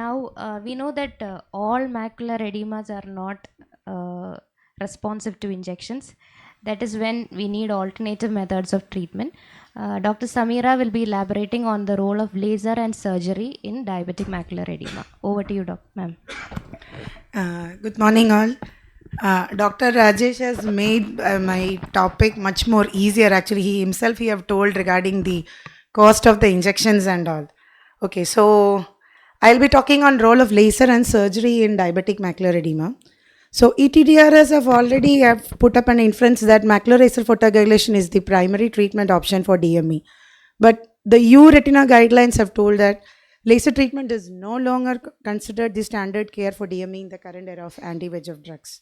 Now we know that all macular edemas are not responsive to injections. That is when we need alternative methods of treatment. Dr. Sameera will be elaborating on the role of laser and surgery in diabetic macular edema. Over to you, ma'am. Good morning, all. Dr. Rajesh has made my topic much more easier. Actually, he have told regarding the cost of the injections and all. Okay, so I'll be talking on role of laser and surgery in diabetic macular edema. So ETDRS have put up an inference that macular laser photocoagulation is the primary treatment option for DME. But the EU retina guidelines have told that laser treatment is no longer considered the standard care for DME in the current era of anti-VEGF drugs.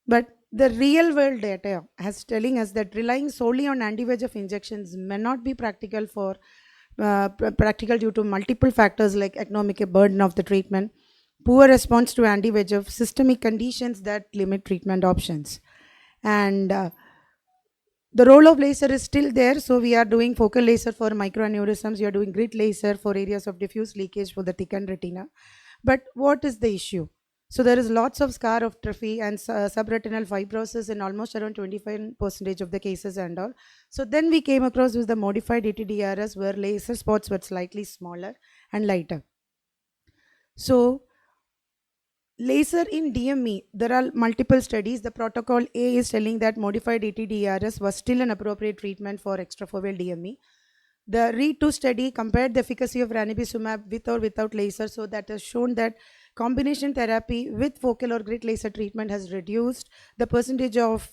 But the real world data has telling us that relying solely on anti-VEGF injections may not be practical due to multiple factors like economic burden of the treatment, poor response to anti-VEGF, systemic conditions that limit treatment options. And the role of laser is still there. So we are doing focal laser for microaneurysms. We are doing grid laser for areas of diffuse leakage for the thickened retina. But what is the issue? So there is lots of scar of trophy and subretinal fibrosis in almost around 25% of the cases and all. So then we came across with the modified ETDRS where laser spots were slightly smaller and lighter. So laser in DME, there are multiple studies. The protocol A is telling that modified ETDRS was still an appropriate treatment for extrafoveal DME. The READ2 study compared the efficacy of ranibizumab with or without laser, so that has shown that combination therapy with focal or grid laser treatment has reduced the percentage of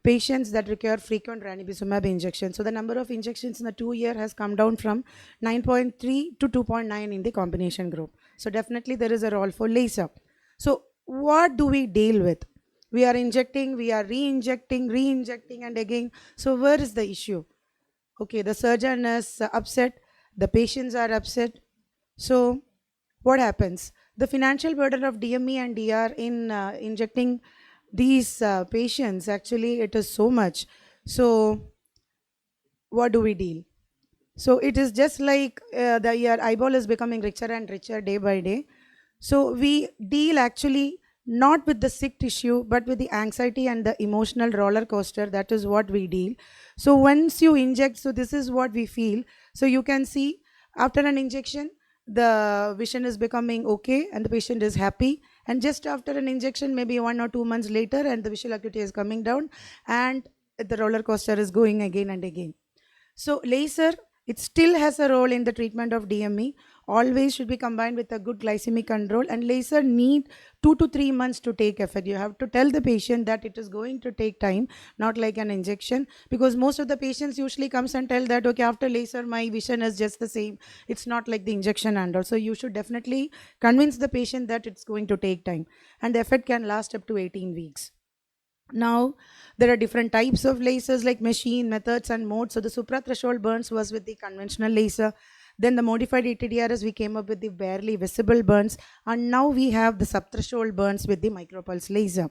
patients that require frequent ranibizumab injections. So the number of injections in the 2 year has come down from 9.3 to 2.9 in the combination group. So definitely there is a role for laser. So what do we deal with? We are injecting, we are re-injecting and again. So where is the issue? Okay, the surgeon is upset, the patients are upset. So what happens? The financial burden of DME and DR in injecting these patients, actually it is so much. So what do we deal? So it is just like your eyeball is becoming richer and richer day by day. So we deal actually not with the sick tissue, but with the anxiety and the emotional roller coaster. That is what we deal. So once you inject, so this is what we feel. So you can see after an injection, the vision is becoming okay and the patient is happy. And just after an injection, maybe 1 or 2 months later, and the visual acuity is coming down and the roller coaster is going again and again. So laser, it still has a role in the treatment of DME. Always should be combined with a good glycemic control, and laser need 2 to 3 months to take effect. You have to tell the patient that it is going to take time, not like an injection, because most of the patients usually comes and tell that, okay, after laser my vision is just the same. It's not like the injection and also you should definitely convince the patient that it's going to take time, and the effect can last up to 18 weeks. Now, there are different types of lasers like machine, methods and modes. So the suprathreshold burns was with the conventional laser. Then the modified ETDRS, we came up with the barely visible burns. And now we have the subthreshold burns with the micropulse laser.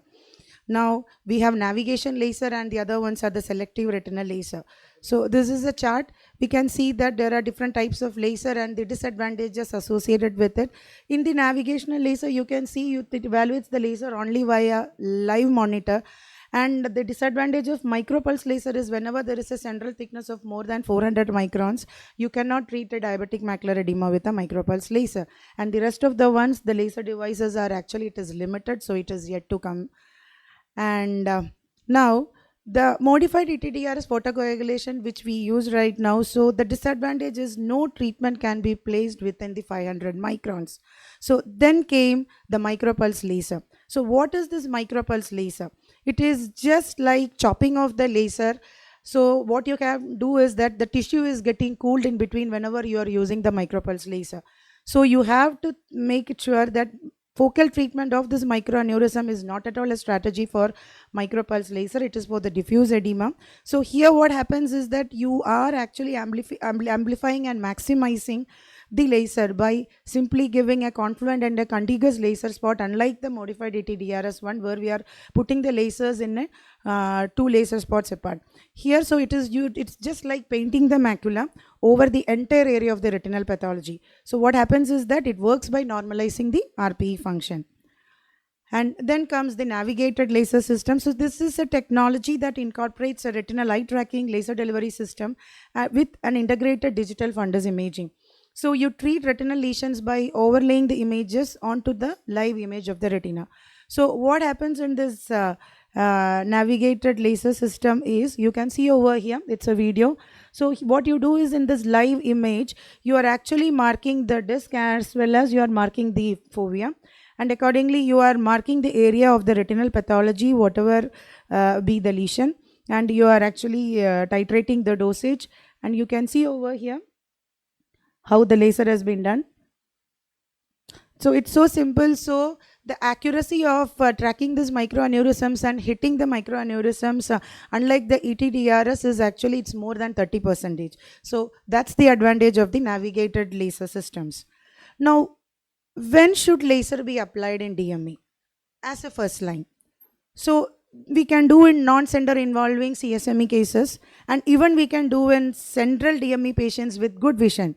Now we have navigation laser and the other ones are the selective retinal laser. So this is a chart. We can see that there are different types of laser and the disadvantages associated with it. In the navigational laser, you can see it evaluates the laser only via live monitor. And the disadvantage of micropulse laser is whenever there is a central thickness of more than 400 microns, you cannot treat a diabetic macular edema with a micropulse laser. And the rest of the ones, the laser devices are actually, it is limited, so it is yet to come. And now the modified ETDRS photocoagulation which we use right now, so the disadvantage is no treatment can be placed within the 500 microns. So then came the micropulse laser. So what is this micropulse laser? It is just like chopping off the laser. So what you can do is that the tissue is getting cooled in between whenever you are using the micropulse laser. So you have to make it sure that focal treatment of this microaneurysm is not at all a strategy for micropulse laser. It is for the diffuse edema. So here what happens is that you are actually amplifying and maximizing the laser by simply giving a confluent and a contiguous laser spot, unlike the modified ATDRS one where we are putting the lasers in two laser spots apart. Here, so it's just like painting the macula over the entire area of the retinal pathology. So what happens is that it works by normalizing the RPE function. And then comes the navigated laser system. So this is a technology that incorporates a retinal eye tracking laser delivery system with an integrated digital fundus imaging. So you treat retinal lesions by overlaying the images onto the live image of the retina. So what happens in this navigated laser system is, you can see over here, it's a video. So what you do is, in this live image, you are actually marking the disc as well as you are marking the fovea, and accordingly you are marking the area of the retinal pathology, whatever be the lesion, and you are actually titrating the dosage. And you can see over here how the laser has been done. So it's so simple. So the accuracy of tracking these microaneurysms and hitting the microaneurysms, unlike the ETDRS, is actually it's more than 30%. So that's the advantage of the navigated laser systems. Now, when should laser be applied in DME? As a first line. So we can do in non-center involving CSME cases, and even we can do in central DME patients with good vision,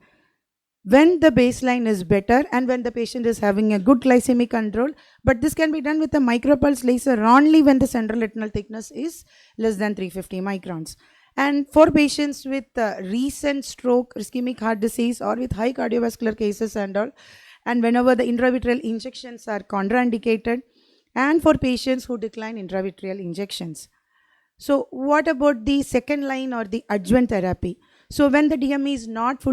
when the baseline is better and when the patient is having a good glycemic control. But this can be done with a micropulse laser only when the central retinal thickness is less than 350 microns. And for patients with recent stroke, ischemic heart disease, or with high cardiovascular cases and all, and whenever the intravitreal injections are contraindicated, and for patients who decline intravitreal injections. So what about the second line or the adjuvant therapy? So when the DME is not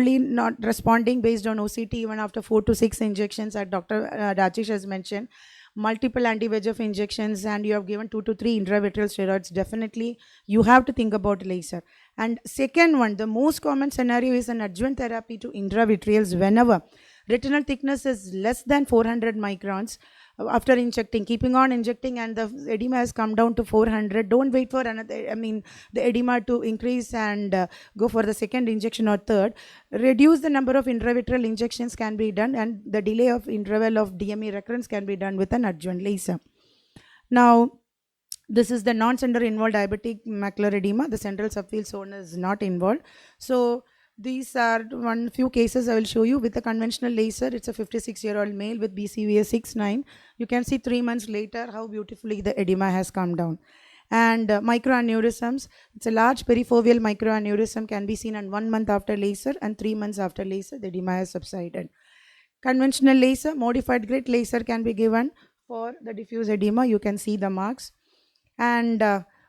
responding based on OCT, even after 4 to 6 injections, as Dr. Rajesh has mentioned, multiple anti-VEGF injections, and you have given 2 to 3 intravitreal steroids, definitely you have to think about laser. And second one, the most common scenario is an adjuvant therapy to intravitreals whenever retinal thickness is less than 400 microns. After injecting, keeping on injecting, and the edema has come down to 400, don't wait for another, the edema to increase and go for the second injection or third. Reduce the number of intravitreal injections can be done, and the delay of interval of DME recurrence can be done with an adjuvant laser. Now, this is the non-center involved diabetic macular edema. The central subfield zone is not involved. So these are few cases I will show you with a conventional laser. It's a 56-year-old male with BCVA 6.9. You can see 3 months later how beautifully the edema has come down. And microaneurysms, it's a large perifoveal microaneurysm, can be seen in 1 month after laser, and 3 months after laser the edema has subsided. Conventional laser, modified grit laser can be given for the diffuse edema. You can see the marks. And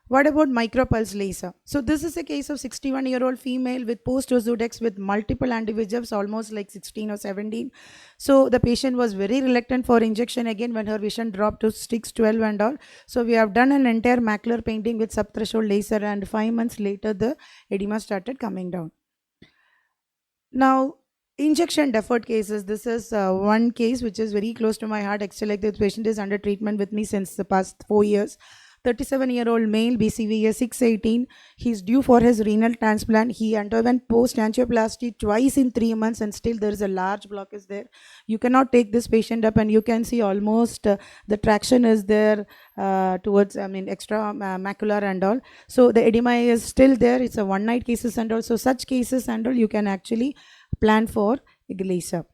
what about micropulse laser? So this is a case of 61-year-old female with post-Ozurdex with multiple anti-VEGFs, almost like 16 or 17. So the patient was very reluctant for injection again when her vision dropped to 6/12 and all. So we have done an entire macular painting with subthreshold laser, and 5 months later the edema started coming down. Now, injection deferred cases. This is one case which is very close to my heart. Actually, like, the patient is under treatment with me since the past 4 years. 37-year-old male, BCVA 618. He's due for his renal transplant. He underwent post-angioplasty twice in 3 months, and still there is a large blockage there. You cannot take this patient up, and you can see almost the traction is there towards, extra macular and all. So the edema is still there. It's a one-night cases and all. So such cases and all, you can actually plan for a laser.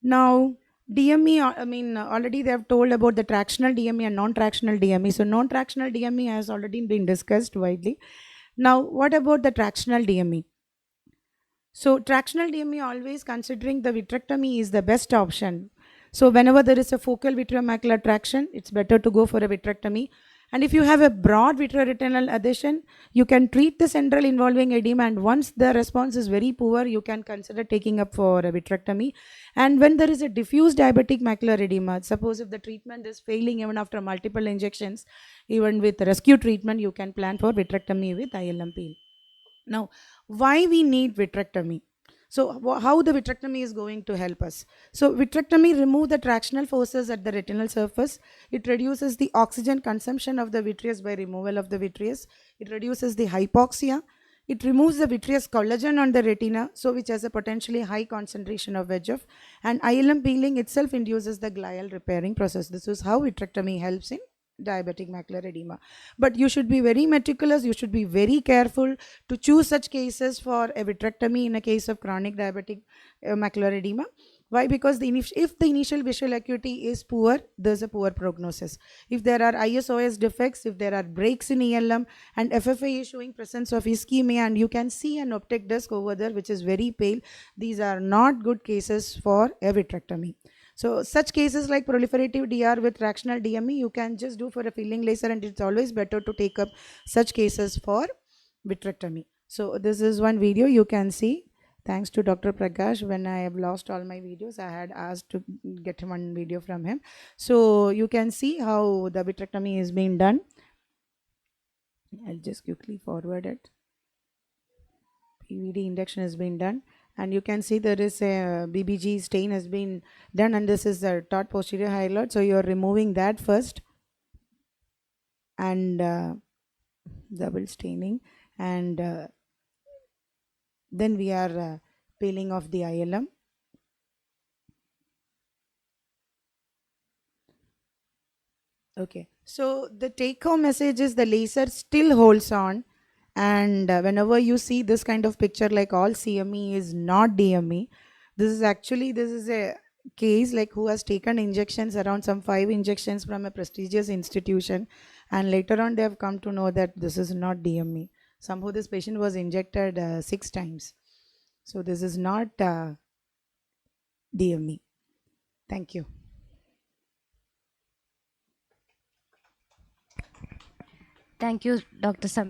Now, DME, already they have told about the tractional DME and non-tractional DME. So non-tractional DME has already been discussed widely. Now, what about the tractional DME? So tractional DME, always considering the vitrectomy is the best option. So whenever there is a focal vitreomacular traction, it's better to go for a vitrectomy. And if you have a broad vitreoretinal adhesion, you can treat the central involving edema, and once the response is very poor, you can consider taking up for a vitrectomy. And when there is a diffuse diabetic macular edema, suppose if the treatment is failing even after multiple injections, even with rescue treatment, you can plan for vitrectomy with ILM-peel. Now, why we need vitrectomy? So how the vitrectomy is going to help us? So vitrectomy remove the tractional forces at the retinal surface. It reduces the oxygen consumption of the vitreous by removal of the vitreous. It reduces the hypoxia. It removes the vitreous collagen on the retina, so which has a potentially high concentration of VEGF. And ILM peeling itself induces the glial repairing process. This is how vitrectomy helps in diabetic macular edema. But you should be very meticulous. You should be very careful to choose such cases for a vitrectomy in a case of chronic diabetic macular edema. Why? Because if the initial visual acuity is poor, there's a poor prognosis. If there are ISOS defects, if there are breaks in ELM, and FFA is showing presence of ischemia, and you can see an optic disc over there which is very pale, these are not good cases for a vitrectomy. So such cases like proliferative DR with fractional DME, you can just do for a filling laser, and it's always better to take up such cases for vitrectomy. So this is one video you can see. Thanks to Dr. Prakash, when I have lost all my videos, I had asked to get one video from him. So you can see how the vitrectomy is being done. I'll just quickly forward it. PVD induction has been done, and you can see there is a BBG stain has been done, and this is the third posterior hyaloid. So you are removing that first, and double staining, and then we are peeling off the ILM. Okay, so the take home message is the laser still holds on, and whenever you see this kind of picture, like all CME is not DME, this is a case like who has taken injections, around some 5 injections from a prestigious institution, and later on they have come to know that this is not DME. Somehow this patient was injected 6 times, so this is not DME. Thank you. Thank you, Dr. Sam.